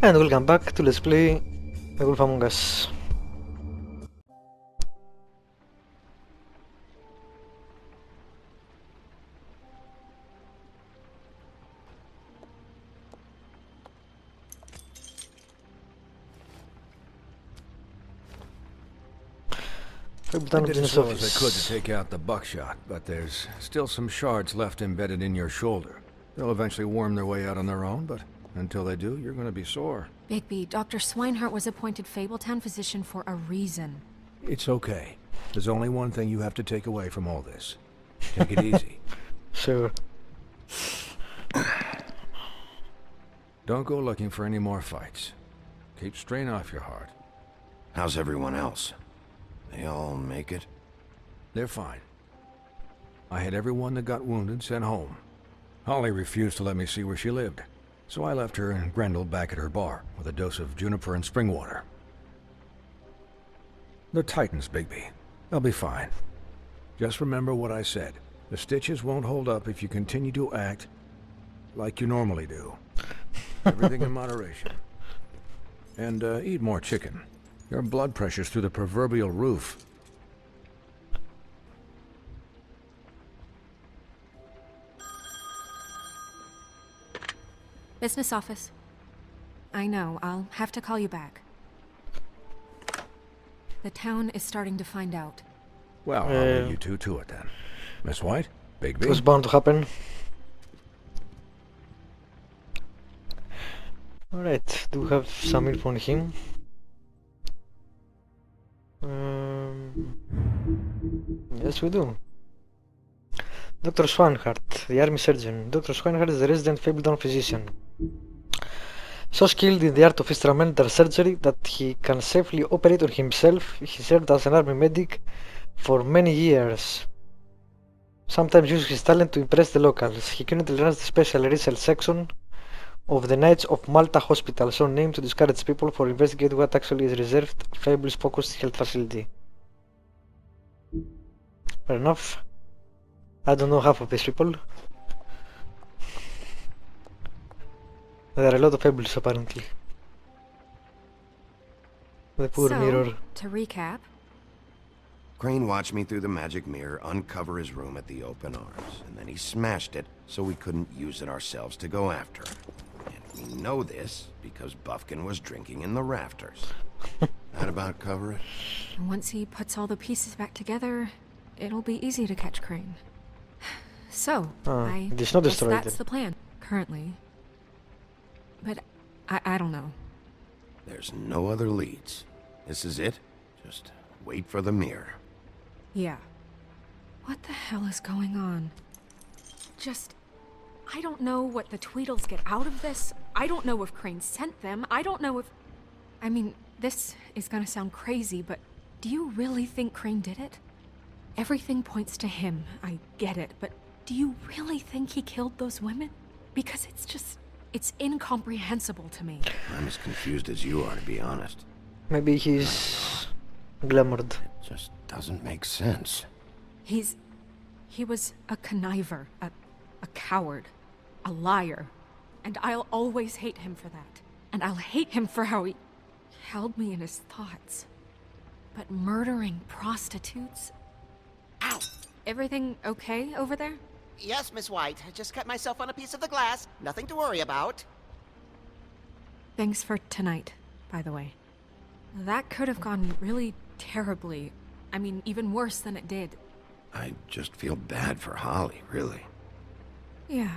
And welcome back to Let's Play The Wolf Among Us. I did as well as I could to take out the buckshot, but there's still some shards left embedded in your shoulder. They'll eventually worm their way out on their own, but until they do, you're going to be sore. Bigby, Dr. Swinehart was appointed Fabletown physician for a reason. It's okay. There's only one thing you have to take away from all this. Take it easy. Sure. Don't go looking for any more fights. Keep strain off your heart. How's everyone else? They all make it? They're fine. I had everyone that got wounded sent home. Holly refused to let me see where she lived, so I left her and Grendel back at her bar with a dose of juniper and spring water. They're Titans, Bigby. They'll be fine. Just remember what I said. The stitches won't hold up if you continue to act like you normally do. Everything in moderation. And eat more chicken. Your blood pressure's through the proverbial roof. Business office. I know, I'll have to call you back. The town is starting to find out. Well, I'll leave you two to it then. Miss White, It was Bigby. bound to happen. Alright, do we have some info on him? Yes, we do. Dr. Swinehart, the army surgeon. Dr. Swinehart is the resident Fabletown physician. So skilled in the art of instrumental surgery that he can safely operate on himself. He served as an army medic for many years. Sometimes uses his talent to impress the locals. He currently runs the special research section of the Knights of Malta Hospital, so named to discourage people for investigating what actually is reserved Fables focused health facility. Fair enough. I don't know half of these people. There are a lot of Fables apparently. The poor mirror. To recap, Crane watched me through the magic mirror uncover his room at the open arms, and then he smashed it so we couldn't use it ourselves to go after him. And we know this because Buffkin was drinking in the rafters. That about cover it? once he puts all the pieces back together, it'll be easy to catch Crane. So, I it is not guess destroyed that's then. the plan, currently. But I don't know. There's no other leads. This is it. Just wait for the mirror. Yeah. What the hell is going on? I don't know what the Tweedles get out of this. I don't know if Crane sent them. I don't know if... I mean, this is gonna sound crazy, but do you really think Crane did it? Everything points to him, I get it, but do you really think he killed those women? Because it's incomprehensible to me. I'm as confused as you are, to be honest. Maybe he's glamoured. It just doesn't make sense. He was a conniver, a coward, a liar, and I'll always hate him for that. And I'll hate him for how he held me in his thoughts. But murdering prostitutes? Ow! Everything okay over there? Yes, Miss White. I just cut myself on a piece of the glass. Nothing to worry about. Thanks for tonight, by the way. That could have gone really terribly. I mean, even worse than it did. I just feel bad for Holly, really. Yeah.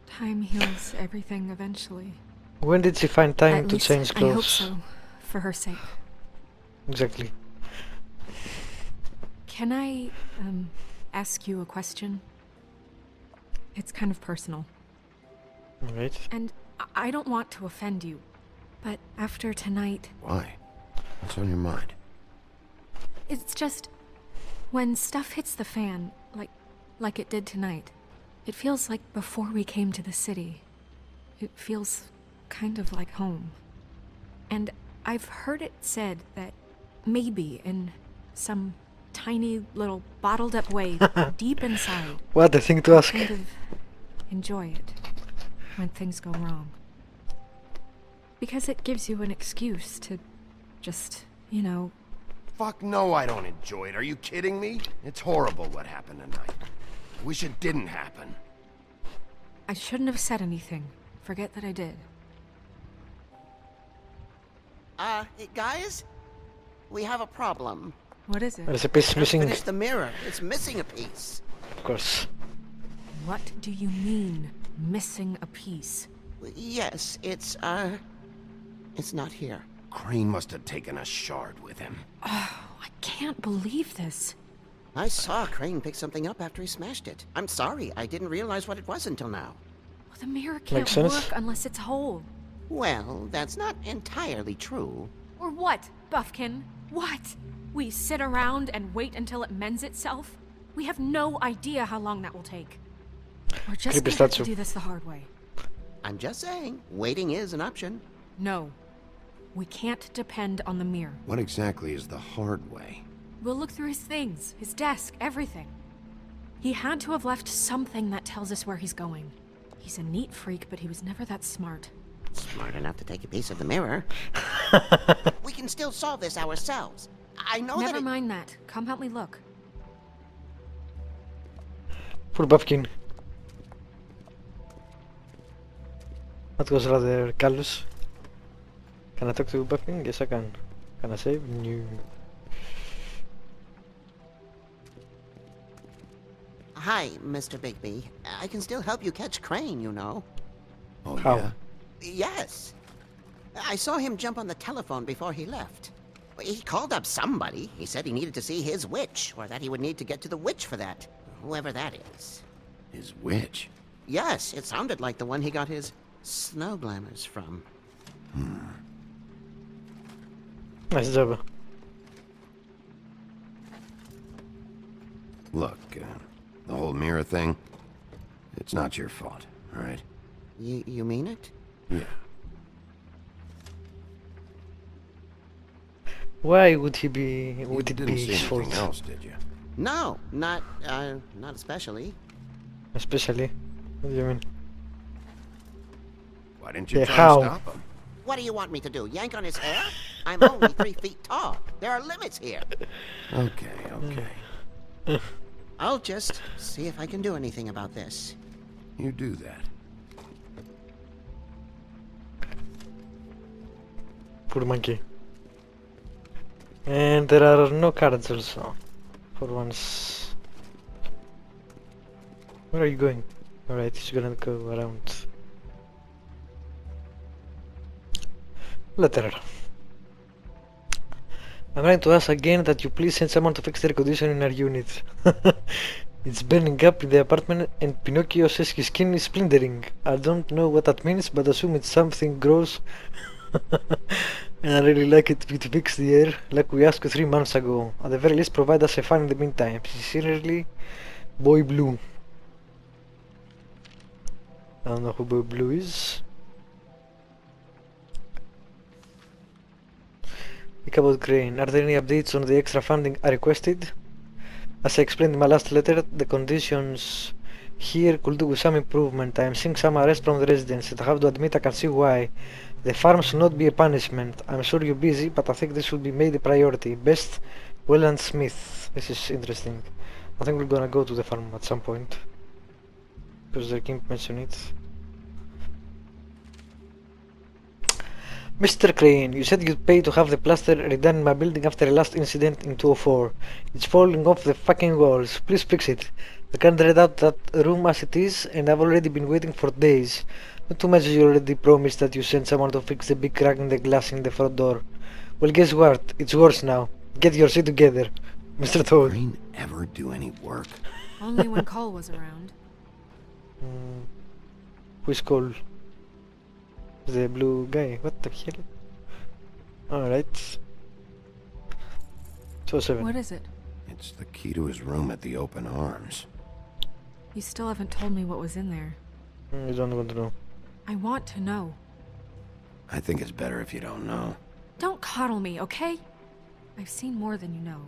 Time heals everything eventually. When did she find time At to least change I hope clothes? so, for her sake. Exactly. Can I, ask you a question? It's kind of personal. Alright. And I don't want to offend you, but after tonight, Why? What's on your mind? it's just... when stuff hits the fan, like it did tonight, it feels like before we came to the city. It feels kind of like home. And I've heard it said that maybe in some tiny little bottled up way deep inside, What a thing to ask. kind of enjoy it when things go wrong. Because it gives you an excuse to just, you know... Fuck no, I don't enjoy it. Are you kidding me? It's horrible what happened tonight. I wish it didn't happen. I shouldn't have said anything. Forget that I did. Hey, guys? We have a problem. What is it? There's a piece Just missing. finished the mirror. It's missing a piece. Of course. What do you mean, missing a piece? Yes, it's not here. Crane must have taken a shard with him. Oh, I can't believe this. I saw Crane pick something up after he smashed it. I'm sorry, I didn't realize what it was until now. Well, the mirror can't Makes sense. work unless it's whole. Well, that's not entirely true. Or what, Buffkin? What? We sit around and wait until it mends itself? We have no idea how long that will take. We're just Creepy gonna have to statue. do this the hard way. I'm just saying, waiting is an option. No. We can't depend on the mirror. What exactly is the hard way? We'll look through his things, his desk, everything. He had to have left something that tells us where he's going. He's a neat freak, but he was never that smart. Smart enough to take a piece of the mirror. We can still solve this ourselves. I know Never that mind that. Come help me look. Poor Buffkin. That was rather callous. Can I talk to Buffkin? Yes, I can. Can I save? No. Hi, Mr. Bigby. I can still help you catch Crane, you know. Oh, How? yeah? Yes. I saw him jump on the telephone before he left. He called up somebody. He said he needed to see his witch, or that he would need to get to the witch for that. Whoever that is. His witch? Yes, it sounded like the one he got his snow glamours from. Nice job. Look, the whole mirror thing, it's not your fault, all right? You mean it? Yeah. Why would he be? You Would it didn't be see his anything fault? else, did you? No, not especially. Especially. What do you mean? Why didn't you Yeah, try how? to stop him? What do you want me to do? Yank on his hair? I'm only 3 feet tall. There are limits here. Okay. I'll just see if I can do anything about this. You do that. Poor monkey. And there are no cards also. For once. Where are you going? Alright, he's gonna go around. Letter. I'm writing to ask again that you please send someone to fix the air condition in our unit. It's burning up in the apartment and Pinocchio says his skin is splintering. I don't know what that means, but assume it's something gross. And I really like it to fix the air, like we asked 3 months ago. At the very least, provide us a fan in the meantime. Sincerely, Boy Blue. I don't know who Boy Blue is. Think about Crane. Are there any updates on the extra funding I requested? As I explained in my last letter, the conditions here could do with some improvement. I am seeing some arrest from the residents, and I have to admit I can see why. The farm should not be a punishment. I'm sure you're busy, but I think this should be made a priority. Best, Welland Smith. This is interesting. I think we're gonna go to the farm at some point. Because they keep mentioning it. Mr. Crane, you said you'd pay to have the plaster redone in my building after the last incident in 2004. It's falling off the fucking walls. Please fix it. I can't rent out that room as it is, and I've already been waiting for days. Not to mention you already promised that you sent someone to fix the big crack in the glass in the front door. Well, guess what? It's worse now. Get your shit together, Mr. Toad. Crane ever do any work? Only when Cole was around. Who is Cole? The blue guy. What the hell? Alright. 207. What is it? It's the key to his room at the Open Arms. You still haven't told me what was in there. You don't want to know. I want to know. I think it's better if you don't know. Don't coddle me, okay? I've seen more than you know.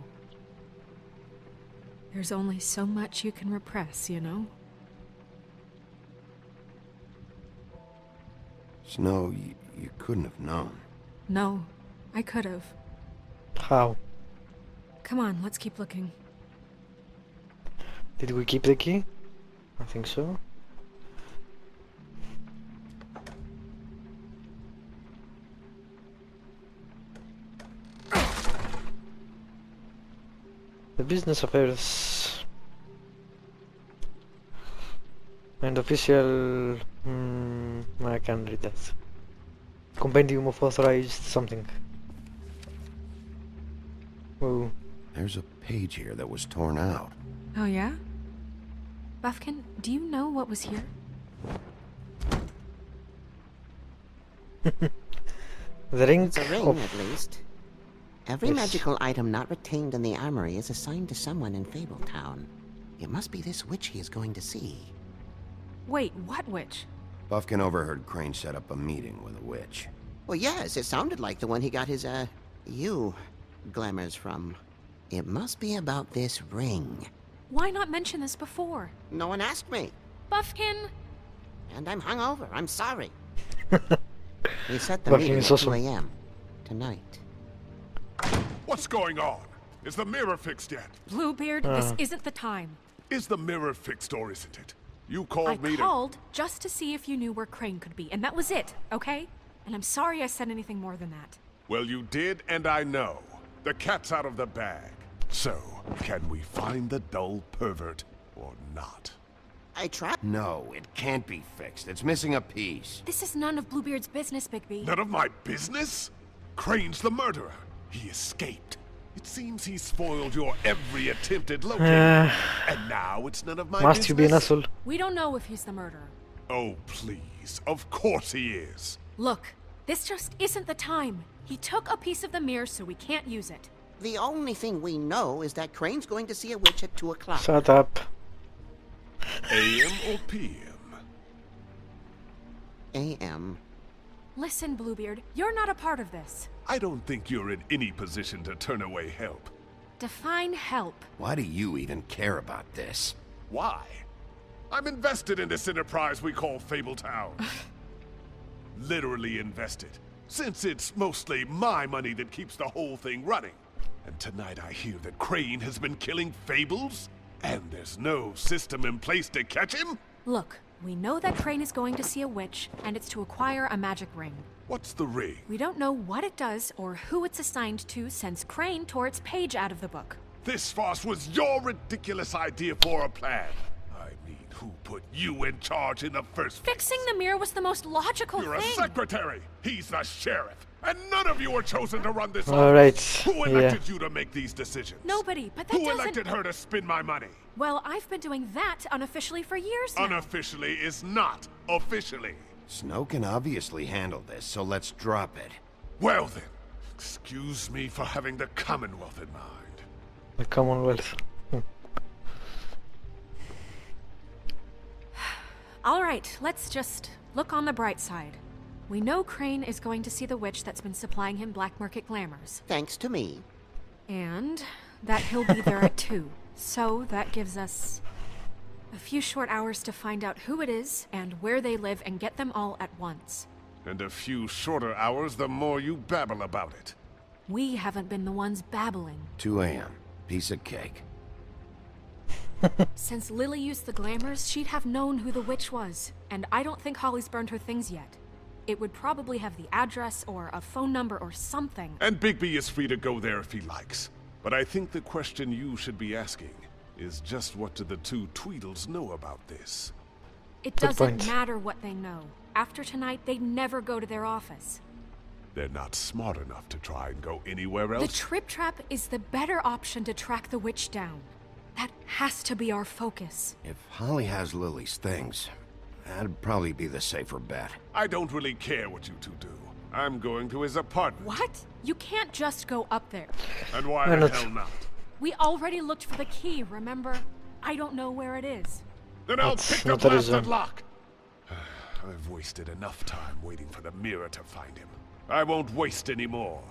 There's only so much you can repress, you know? Snow, You couldn't have known. No, I could have. How? Come on, let's keep looking. Did we keep the key? I think so. The business affairs and official. I can't read that. Compendium of authorized something. Oh, There's a page here that was torn out. Oh yeah? Buffkin, do you know what was here? the ring. It's a ring, of at least. Every Yes. magical item not retained in the armory is assigned to someone in Fabletown. It must be this witch he is going to see. Wait, what witch? Buffkin overheard Crane set up a meeting with a witch. Well, yes, it sounded like the one he got his, glamours from. It must be about this ring. Why not mention this before? No one asked me. Buffkin! And I'm hungover. I'm sorry. We set the Buffkin meeting is at 2 awesome. a.m. tonight. What's going on? Is the mirror fixed yet? Bluebeard, this isn't the time. Is the mirror fixed or isn't it? You I called me to... called just to see if you knew where Crane could be, and that was it, okay? And I'm sorry I said anything more than that. Well, you did, and I know. The cat's out of the bag. So, can we find the dull pervert or not? I tried. No, it can't be fixed. It's missing a piece. This is none of Bluebeard's business, Bigby. None of my business? Crane's the murderer. He escaped. It seems he spoiled your every attempt at locating him. And now it's none of my Must business? you be an asshole? We don't know if he's the murderer. Oh, please. Of course he is. Look, this just isn't the time. He took a piece of the mirror, so we can't use it. The only thing we know is that Crane's going to see a witch at 2 o'clock. Shut up. AM or PM? A.M. Listen, Bluebeard, you're not a part of this. I don't think you're in any position to turn away help. Define help. Why do you even care about this? Why? I'm invested in this enterprise we call Fabletown. Literally invested. Since it's mostly my money that keeps the whole thing running. And tonight I hear that Crane has been killing Fables? And there's no system in place to catch him? Look, we know that Crane is going to see a witch, and it's to acquire a magic ring. What's the ring? We don't know what it does or who it's assigned to since Crane tore its page out of the book. This farce was your ridiculous idea for a plan. I mean, who put you in charge in the first place? Fixing the mirror was the most logical You're a thing. secretary. He's the sheriff. And none of you were chosen to run this office. Alright, Who yeah. elected you to make these decisions? Nobody, but that Who doesn't... elected her to spend my money? Well, I've been doing that unofficially for years now. Unofficially is not officially. Snow can obviously handle this, so let's drop it. Well then, excuse me for having the Commonwealth in mind. The Commonwealth. All right, let's just look on the bright side. We know Crane is going to see the witch that's been supplying him black market glamours. Thanks to me. And that he'll be there at 2. So that gives us a few short hours to find out who it is and where they live and get them all at once. And a few shorter hours, the more you babble about it. We haven't been the ones babbling. 2 a.m. Piece of cake. Since Lily used the glamours, she'd have known who the witch was. And I don't think Holly's burned her things yet. It would probably have the address or a phone number or something. And Bigby is free to go there if he likes. But I think the question you should be asking is just what do the two Tweedles know about this? It Good doesn't point. matter what they know. After tonight, they'd never go to their office. They're not smart enough to try and go anywhere The else. Trip Trap is the better option to track the witch down. That has to be our focus. If Holly has Lily's things, that'd probably be the safer bet. I don't really care what you two do. I'm going to his apartment. What? You can't just go up there. And why Why the not? hell not? We already looked for the key, remember? I don't know where it is. Then I'll That's pick the not a blasted reason. lock. I've wasted enough time waiting for the mirror to find him. I won't waste any more.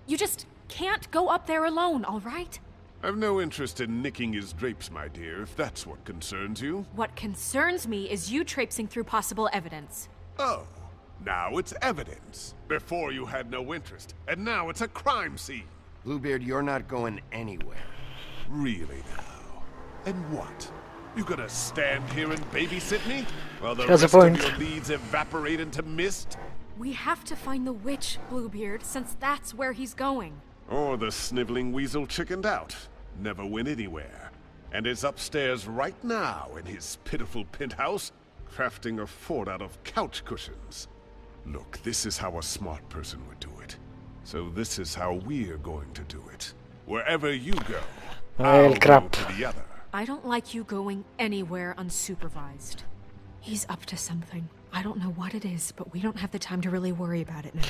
You just can't go up there alone, all right? I've no interest in nicking his drapes, my dear, if that's what concerns you. What concerns me is you traipsing through possible evidence. Oh, Now it's evidence. Before you had no interest, and now it's a crime scene. Bluebeard, you're not going anywhere. Really now? And what? You gonna stand here and babysit me? While the Has a rest of point. your leads evaporate into mist? We have to find the witch, Bluebeard, since that's where he's going. Or the sniveling weasel chickened out. Never went anywhere. And is upstairs right now in his pitiful penthouse, crafting a fort out of couch cushions. Look, this is how a smart person would do it. So this is how we're going to do it. Wherever you go, Well, I'll crap. go to the other. I don't like you going anywhere unsupervised. He's up to something. I don't know what it is, but we don't have the time to really worry about it now.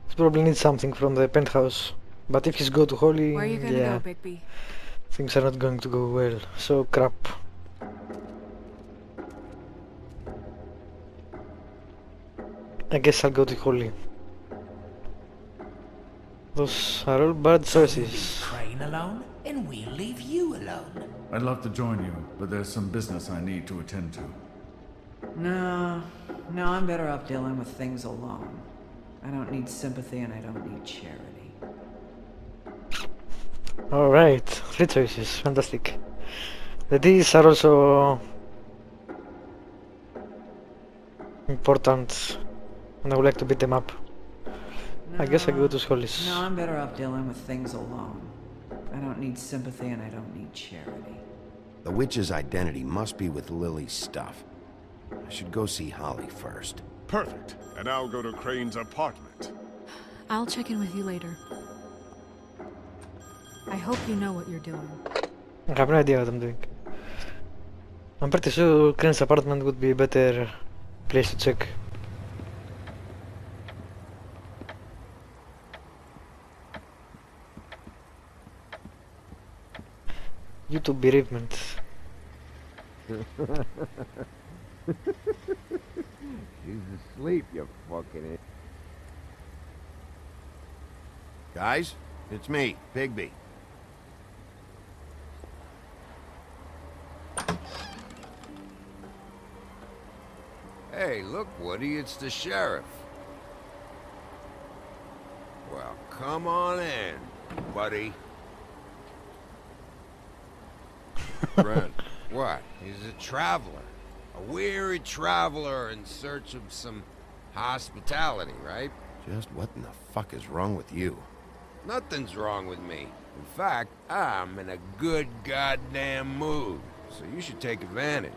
He probably needs something from the penthouse. But if he's go to Holly, Where are you gonna yeah, go, Bigby? things are not going to go well. So crap. I guess I'll go to Holly. Those are all bad choices. Crane alone, and we'll leave you alone. I'd love to join you, but there's some business I need to attend to. No, I'm better off dealing with things alone. I don't need sympathy and I don't need charity. Alright, 3 choices, fantastic. The D's are also important, and I would like to beat them up. I guess I go to Hollis. No, I'm better off dealing with things alone. I don't need sympathy and I don't need charity. The witch's identity must be with Lily's stuff. I should go see Holly first. Perfect. And I'll go to Crane's apartment. I'll check in with you later. I hope you know what you're doing. I have no idea what I'm doing. I'm pretty sure Crane's apartment would be a better place to check. YouTube bereavement. She's asleep, you fucking idiot. Guys, it's me, Bigby. Hey, look, Woody, it's the sheriff. Well, come on in, buddy. Brent, what? He's a traveler. A weary traveler in search of some hospitality, right? Just what in the fuck is wrong with you? Nothing's wrong with me. In fact, I'm in a good goddamn mood, so you should take advantage.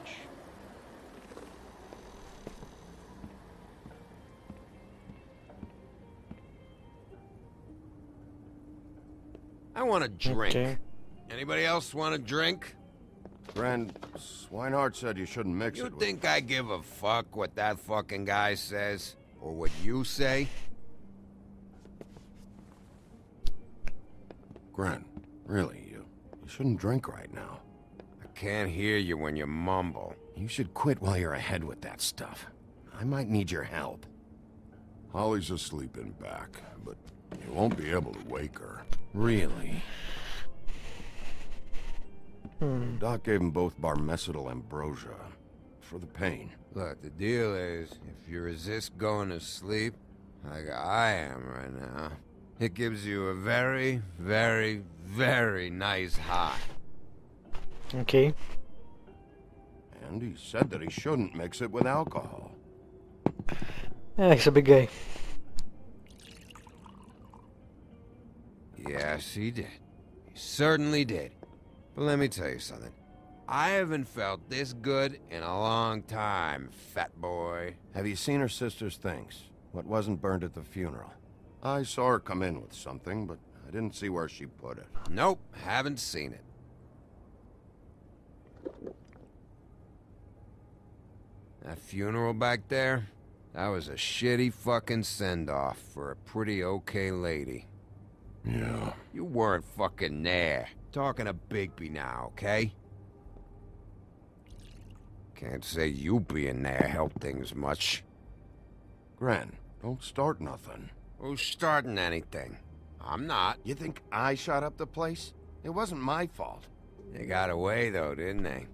I want a drink. Okay. Anybody else want a drink? Friend, Swinehart said you shouldn't mix it with... You think I give a fuck what that fucking guy says? Or what you say? Gren, really, you shouldn't drink right now. I can't hear you when you mumble. You should quit while you're ahead with that stuff. I might need your help. Holly's asleep in back, but you won't be able to wake her. Really? Doc gave them both Barmecidal ambrosia for the pain. Look, the deal is, if you resist going to sleep, like I am right now, it gives you a very, very, very nice high. Okay. And he said that he shouldn't mix it with alcohol. Yeah, he's a big guy. Yes, he did. He certainly did. But let me tell you something. I haven't felt this good in a long time, fat boy. Have you seen her sister's things? What wasn't burned at the funeral? I saw her come in with something, but I didn't see where she put it. Nope, haven't seen it. That funeral back there? That was a shitty fucking send-off for a pretty okay lady. Yeah. You weren't fucking there. Talking to Bigby now, okay? Can't say you being there helped things much. Gren, don't start nothing. Who's starting anything? I'm not. You think I shot up the place? It wasn't my fault. They got away though, didn't they?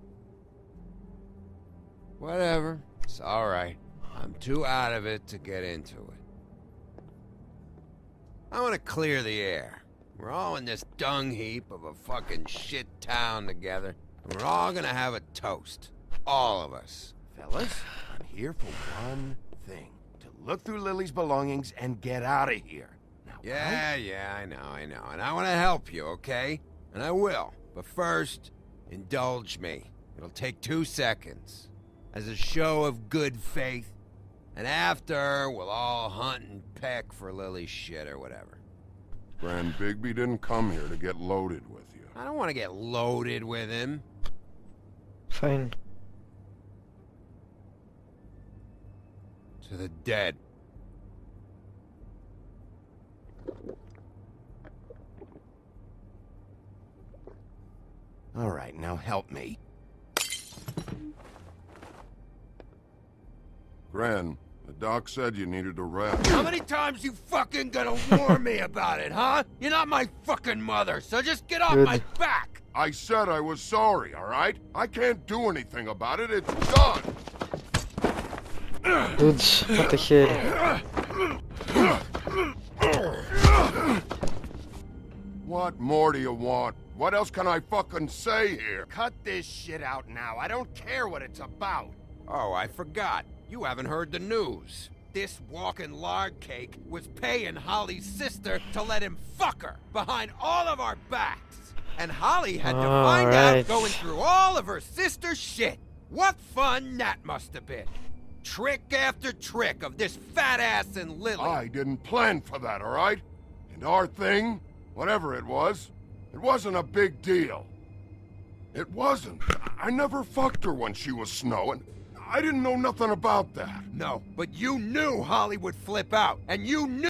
Whatever. It's alright. I'm too out of it to get into it. I want to clear the air. We're all in this dung heap of a fucking shit town together, and we're all gonna have a toast. All of us. Fellas, I'm here for one thing. To look through Lily's belongings and get out of here. Now, Yeah, I know. And I want to help you, okay? And I will. But first, indulge me. It'll take 2 seconds. As a show of good faith. And after, we'll all hunt and peck for Lily's shit or whatever. Grand Bigby didn't come here to get loaded with you. I don't want to get loaded with him. Fine. To the dead. All right, now help me. Gran, the doc said you needed a rest. How many times you fucking gonna warn me about it, huh? You're not my fucking mother, so just get off Good. my back! I said I was sorry, all right? I can't do anything about it. It's done. Dudes, what the hell? What more do you want? What else can I fucking say here? Cut this shit out now. I don't care what it's about. Oh, I forgot. You haven't heard the news. This walking lard cake was paying Holly's sister to let him fuck her behind all of our backs. And Holly had to find out going through all of her sister's shit. What fun that must have been. Trick after trick of this fat ass and Lily. I didn't plan for that, all right? And our thing, whatever it wasn't a big deal. It wasn't. I never fucked her when she was snowing. I didn't know nothing about that. No, but you knew Holly would flip out, and you knew